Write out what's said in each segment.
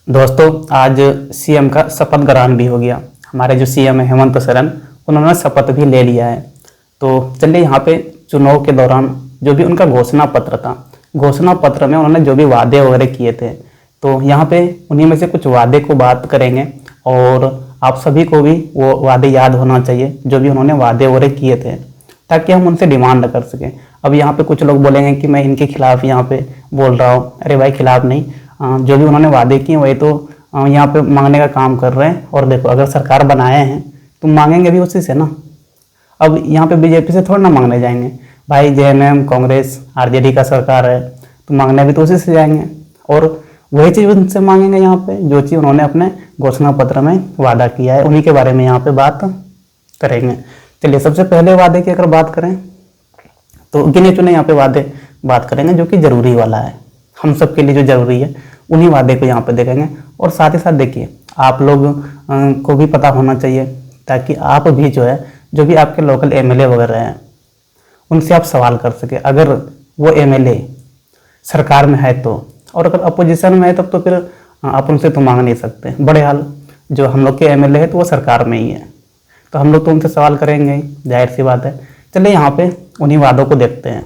दोस्तों, आज सीएम का शपथ ग्रहण भी हो गया। हमारे जो सीएम है हेमंत सोरेन, उन्होंने शपथ भी ले लिया है। तो चलिए यहाँ पे चुनाव के दौरान जो भी उनका घोषणा पत्र था, घोषणा पत्र में उन्होंने जो भी वादे वगैरह किए थे, तो यहाँ पे उन्हीं में से कुछ वादे को बात करेंगे और आप सभी को भी वो वादे याद होना चाहिए जो भी उन्होंने वादे वगैरह किए थे, ताकि हम उनसे डिमांड कर सकें। अब यहाँ पे कुछ लोग बोलेंगे कि मैं इनके खिलाफ यहाँ पे बोल रहा हूँ। अरे भाई, खिलाफ नहीं, जो भी उन्होंने वादे किए वही तो यहाँ पे मांगने का काम कर रहे हैं। और देखो, अगर सरकार बनाए हैं तो मांगेंगे भी उसी से ना। अब यहाँ पे बीजेपी से थोड़ा ना मांगने जाएंगे भाई, जेएमएम कांग्रेस आरजेडी का सरकार है तो मांगने भी तो उसी से जाएंगे और वही चीज़ उनसे मांगेंगे। यहाँ पे जो चीज़ उन्होंने अपने घोषणा पत्र में वादा किया है उन्हीं के बारे में यहाँ पे बात करेंगे। चलिए, सबसे पहले वादे की अगर बात करें तो गिने चुने यहाँ पे वादे बात करेंगे जो कि जरूरी वाला है, हम सब के लिए जो जरूरी है उन्हीं वादे को यहाँ पे देखेंगे। और साथ ही साथ देखिए, आप लोग को भी पता होना चाहिए, ताकि आप भी जो है, जो भी आपके लोकल एमएलए वगैरह हैं उनसे आप सवाल कर सके। अगर वो एमएलए सरकार में है तो, और अगर अपोजिशन में है तब तो फिर आप उनसे तो मांग नहीं सकते। बड़े हाल जो हम लोग के एमएलए है तो वो सरकार में ही है, तो हम लोग तो उनसे सवाल करेंगे ही, जाहिर सी बात है। चलिए यहाँ पे उन्हीं वादों को देखते हैं।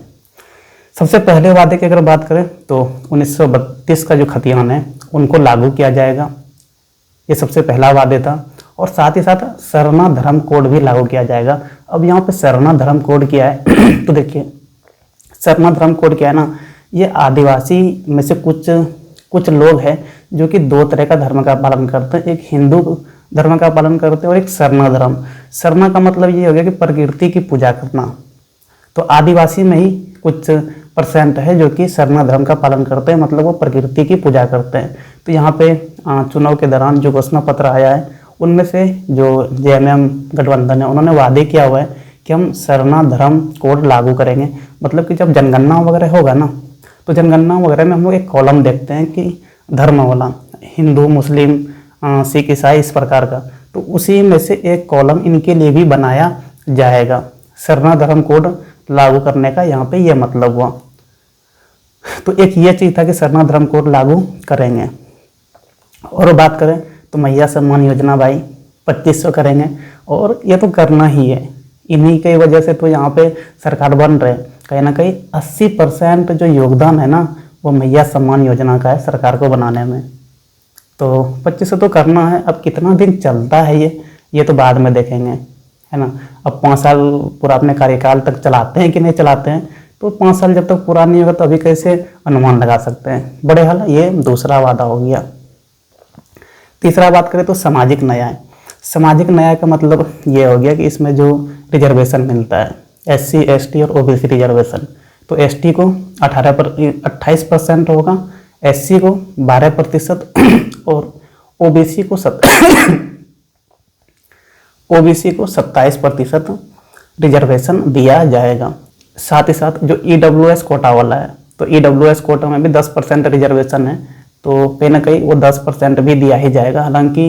सबसे पहले वादे की अगर बात करें तो 1932 का जो खतियान है उनको लागू किया जाएगा, ये सबसे पहला वादे था। और साथ ही साथ सरना धर्म कोड भी लागू किया जाएगा। अब यहाँ पे सरना धर्म कोड क्या है तो देखिए, सरना धर्म कोड क्या है ना, ये आदिवासी में से कुछ लोग हैं जो कि दो तरह का धर्म का पालन करते हैं। एक हिंदू धर्म का पालन करते हैं और एक सरना धर्म। सरना का मतलब ये हो गया कि प्रकृति की पूजा करना। तो आदिवासी में ही कुछ % है जो कि सरना धर्म का पालन करते हैं, मतलब वो प्रकृति की पूजा करते हैं। तो यहाँ पे चुनाव के दौरान जो घोषणा पत्र आया है उनमें से जो जेएमएम गठबंधन है उन्होंने वादे किया हुआ है कि हम सरना धर्म कोड लागू करेंगे। मतलब कि जब जनगणना वगैरह होगा ना, तो जनगणना वगैरह में हम लोग एक कॉलम देखते हैं कि धर्म वाला, हिंदू मुस्लिम सिख ईसाई इस प्रकार का, तो उसी में से एक कॉलम इनके लिए भी बनाया जाएगा। सरना धर्म कोड लागू करने का यहाँ पे ये मतलब हुआ। तो एक ये चीज़ था कि सरना धर्म कोड लागू करेंगे। और बात करें तो मैया सम्मान योजना भाई 2500 करेंगे, और ये तो करना ही है। इन्हीं की वजह से तो यहाँ पे सरकार बन रहे। कहीं ना कहीं 80% जो योगदान है ना वो मैया सम्मान योजना का है सरकार को बनाने में। तो 2500 तो करना है। अब कितना दिन चलता है ये तो बाद में देखेंगे, है ना। अब 5 साल पूरा अपने कार्यकाल तक चलाते हैं कि नहीं चलाते हैं, तो 5 साल जब तक पूरा नहीं होगा तो अभी कैसे अनुमान लगा सकते हैं। बड़े हाल ये दूसरा वादा हो गया। तीसरा बात करें तो सामाजिक न्याय। सामाजिक न्याय का मतलब ये हो गया कि इसमें जो रिजर्वेशन मिलता है, SC ST और OBC रिजर्वेशन, तो ST को 28% होगा, SC को 12% और OBC को 27% रिजर्वेशन दिया जाएगा। साथ ही साथ जो EWS कोटा वाला है, तो EWS कोटा में भी 10% रिजर्वेशन है, तो कहीं ना कहीं वो 10% भी दिया ही जाएगा। हालांकि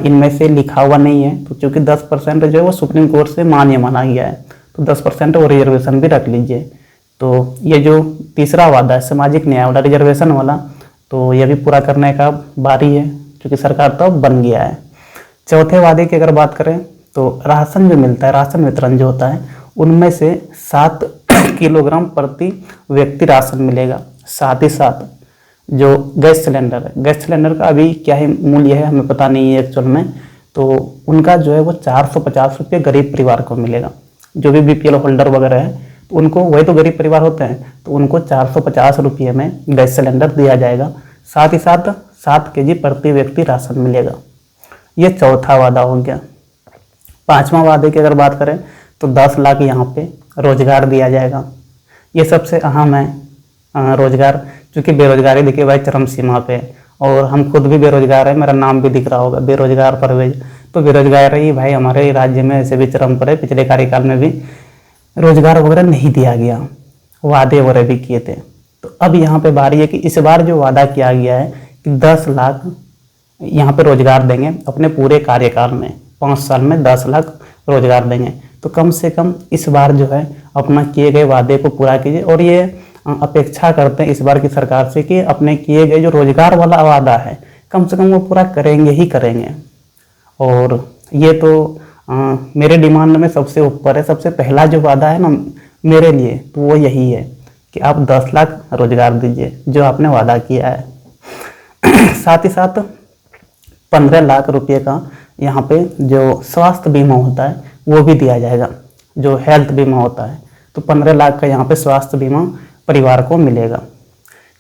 इनमें से लिखा हुआ नहीं है, तो चूँकि 10% जो है वो सुप्रीम कोर्ट से मान्य माना गया है, तो 10% वो रिजर्वेशन भी रख लीजिए। तो ये जो तीसरा वादा है सामाजिक न्याय वाला, रिजर्वेशन वाला, तो ये भी पूरा करने का बारी है, क्योंकि सरकार तो बन गया है। चौथे वादे की अगर बात करें तो राशन जो मिलता है, राशन वितरण जो होता है, उनमें से 7 किलोग्राम प्रति व्यक्ति राशन मिलेगा। साथ ही साथ जो गैस सिलेंडर है, गैस सिलेंडर का अभी क्या है मूल्य है हमें पता नहीं है एक्चुअल में, तो उनका जो है वो 450 रुपये गरीब परिवार को मिलेगा। जो भी BPL होल्डर वगैरह है तो उनको, वही तो गरीब परिवार होते हैं, तो उनको 450 रुपये में गैस सिलेंडर दिया जाएगा। साथ ही साथ 7 kg प्रति व्यक्ति राशन मिलेगा। ये चौथा वादा हो गया। 5वां वादे की अगर बात करें तो 10 लाख यहाँ पे रोजगार दिया जाएगा। ये सबसे अहम है रोजगार, क्योंकि बेरोजगारी देखिए भाई चरम सीमा पे, और हम खुद भी बेरोजगार है, मेरा नाम भी दिख रहा होगा बेरोजगार परवेज। तो बेरोजगारी भाई हमारे राज्य में ऐसे भी चरम पर है। पिछले कार्यकाल में भी रोजगार वगैरह नहीं दिया गया, वादे वगैरह भी किए थे। तो अब यहाँ पे बारी है कि इस बार जो वादा किया गया है कि 10 लाख यहाँ पे रोजगार देंगे अपने पूरे कार्यकाल में, 5 साल में 10 लाख रोजगार देंगे। तो कम से कम इस बार जो है अपना किए गए वादे को पूरा कीजिए। और ये अपेक्षा करते हैं इस बार की सरकार से कि अपने किए गए जो रोजगार वाला वादा है, कम से कम वो पूरा करेंगे ही करेंगे। और ये तो मेरे डिमांड में सबसे ऊपर है। सबसे पहला जो वादा है ना मेरे लिए, तो वो यही है कि आप 10 लाख रोजगार दीजिए जो आपने वादा किया है। साथ ही साथ 15 लाख रुपए का यहाँ पे जो स्वास्थ्य बीमा होता है वो भी दिया जाएगा। जो हेल्थ बीमा होता है तो 15 लाख का यहाँ पे स्वास्थ्य बीमा परिवार को मिलेगा।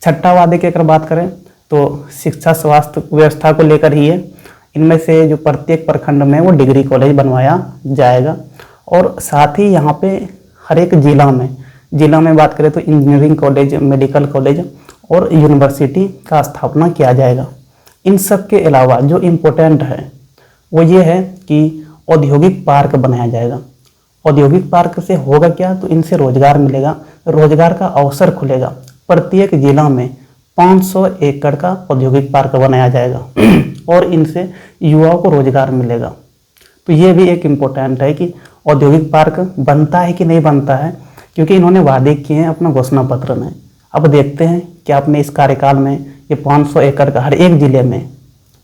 छठा वादे की अगर बात करें तो शिक्षा स्वास्थ्य व्यवस्था को लेकर ही है। इनमें से जो प्रत्येक प्रखंड में वो डिग्री कॉलेज बनवाया जाएगा। और साथ ही यहाँ पे हर एक जिला में बात करें तो इंजीनियरिंग कॉलेज, मेडिकल कॉलेज और यूनिवर्सिटी का स्थापना किया जाएगा। इन सब के अलावा जो इम्पोर्टेंट है वो ये है कि औद्योगिक पार्क बनाया जाएगा। औद्योगिक पार्क से होगा क्या, तो इनसे रोजगार मिलेगा, रोजगार का अवसर खुलेगा। प्रत्येक जिला में 500 एकड़ का औद्योगिक पार्क बनाया जाएगा और इनसे युवाओं को रोजगार मिलेगा। तो ये भी एक इम्पोर्टेंट है कि औद्योगिक पार्क बनता है कि नहीं बनता है, क्योंकि इन्होंने वादे किए हैं अपना घोषणा पत्र में। अब देखते हैं कि आपने इस कार्यकाल में ये 500 एकड़ का हर एक जिले में,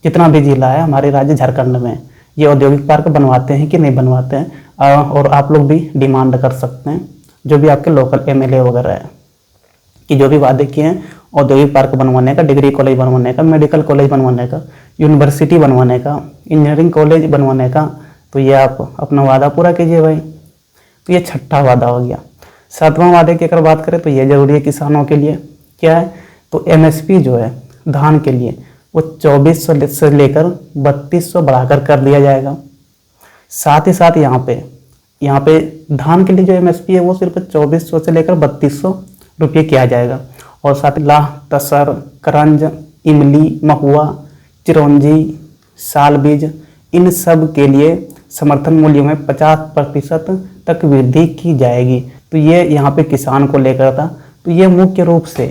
जितना भी जिला है हमारे राज्य झारखंड में, ये औद्योगिक पार्क बनवाते हैं कि नहीं बनवाते हैं। और आप लोग भी डिमांड कर सकते हैं, जो भी आपके लोकल एमएलए वगैरह है, कि जो भी वादे किए हैं औद्योगिक पार्क बनवाने का, डिग्री कॉलेज बनवाने का, मेडिकल कॉलेज बनवाने का, यूनिवर्सिटी बनवाने का, इंजीनियरिंग कॉलेज बनवाने का, तो ये आप अपना वादा पूरा कीजिए भाई। तो ये छठा वादा हो गया। सातवां वादे की अगर बात करें तो ये जरूरी है किसानों के लिए। क्या है, तो एमएसपी जो है धान के लिए वो 2400 से लेकर 3200 बढ़ाकर कर दिया जाएगा। साथ ही साथ यहाँ पे धान के लिए जो एमएसपी है वो सिर्फ 2400 से लेकर 3200 रुपये किया जाएगा। और साथ ही लाह, तसर, करंज, इमली, महुआ, चिरौंजी, साल बीज, इन सब के लिए समर्थन मूल्य में 50% तक वृद्धि की जाएगी। तो ये यहाँ पे किसान को लेकर था। तो ये मुख्य रूप से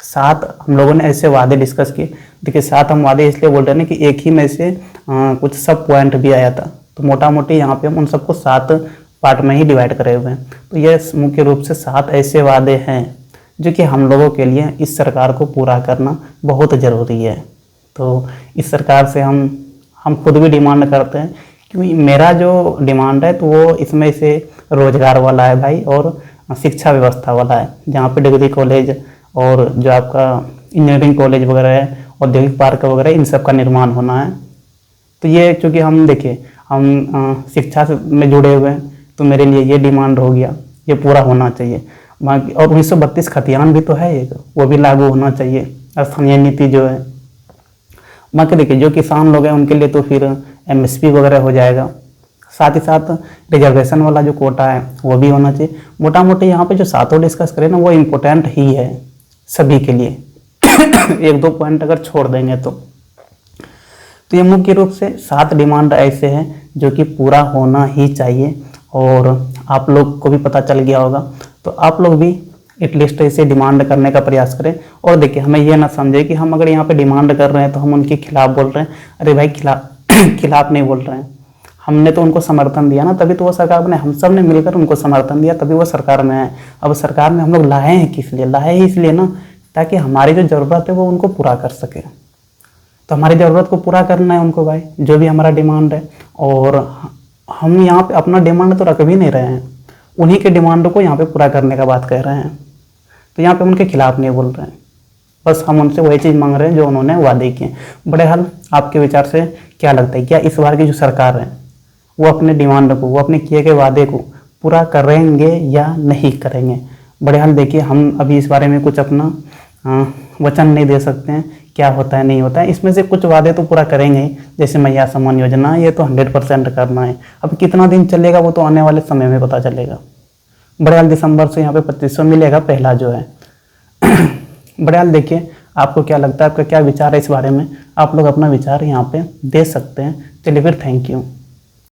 7 हम लोगों ने ऐसे वादे डिस्कस किए। देखिए 7 हम वादे इसलिए बोल रहे हैं कि एक ही में से कुछ सब पॉइंट भी आया था, तो मोटा मोटी यहाँ पे हम उन सबको 7 पार्ट में ही डिवाइड करे हुए हैं। तो ये मुख्य रूप से 7 ऐसे वादे हैं जो कि हम लोगों के लिए इस सरकार को पूरा करना बहुत ज़रूरी है। तो इस सरकार से हम खुद भी डिमांड करते हैं, क्योंकि मेरा जो डिमांड है तो वो इसमें से रोजगार वाला है भाई, और शिक्षा व्यवस्था वाला है, जहाँ पे डिग्री कॉलेज और जो आपका इंजीनियरिंग कॉलेज वगैरह है, औद्योगिक पार्क वगैरह, इन सब का निर्माण होना है। तो ये चूँकि हम देखिए हम शिक्षा से में जुड़े हुए हैं, तो मेरे लिए ये डिमांड हो गया, ये पूरा होना चाहिए। बाकी और 1932 खतियान भी तो है एक, वो भी लागू होना चाहिए, स्थानीय नीति जो है। बाकी देखिए जो किसान लोग हैं उनके लिए तो फिर एमएसपी वगैरह हो जाएगा। साथ ही साथ रिजर्वेशन वाला जो कोटा है वो भी होना चाहिए। मोटा मोटी यहाँ पे जो 7 डिस्कस करें ना वो इम्पोर्टेंट ही है सभी के लिए। 1-2 पॉइंट अगर छोड़ देंगे तो ये मुख्य रूप से 7 डिमांड ऐसे हैं जो कि पूरा होना ही चाहिए। और आप लोग को भी पता चल गया होगा, तो आप लोग भी एटलीस्ट ऐसे डिमांड करने का प्रयास करें। और देखिए हमें ये ना समझे कि हम अगर यहाँ पे डिमांड कर रहे हैं तो हम उनके खिलाफ बोल रहे हैं। अरे भाई खिलाफ नहीं बोल रहे हैं, हमने तो उनको समर्थन दिया ना, तभी तो वो सरकार बने। हम सब ने मिलकर उनको समर्थन दिया, तभी वो सरकार में आए। अब सरकार में हम लोग लाए हैं किस लिए? लाए ही इसलिए ना, ताकि हमारी जो ज़रूरत है वो उनको पूरा कर सके। तो हमारी ज़रूरत को पूरा करना है उनको भाई, जो भी हमारा डिमांड है। और हम यहाँ पे अपना डिमांड तो रख भी नहीं रहे हैं, उन्हीं के डिमांड को यहाँ पे पूरा करने का बात कह रहे हैं। तो यहाँ पे उनके खिलाफ नहीं बोल रहे हैं, बस हम उनसे वही चीज़ मांग रहे हैं जो उन्होंने वादे किए। बड़े हाल आपके विचार से क्या लगता है, क्या इस बार की जो सरकार है वो अपने डिमांड को, वो अपने किए गए वादे को पूरा करेंगे या नहीं करेंगे? बड़े हाल देखिए हम अभी इस बारे में कुछ अपना वचन नहीं दे सकते हैं, क्या होता है नहीं होता है। इसमें से कुछ वादे तो पूरा करेंगे ही, जैसे मैया सम्मान योजना, ये तो 100% करना है। अब कितना दिन चलेगा वो तो आने वाले समय में पता चलेगा। बड़े हाल दिसंबर से यहाँ पे 2500 मिलेगा पहला जो है। बड़े हाल देखिए आपको क्या लगता है, आपका क्या विचार है इस बारे में? आप लोग अपना विचार यहाँ पे दे सकते हैं। चलिए फिर थैंक यू।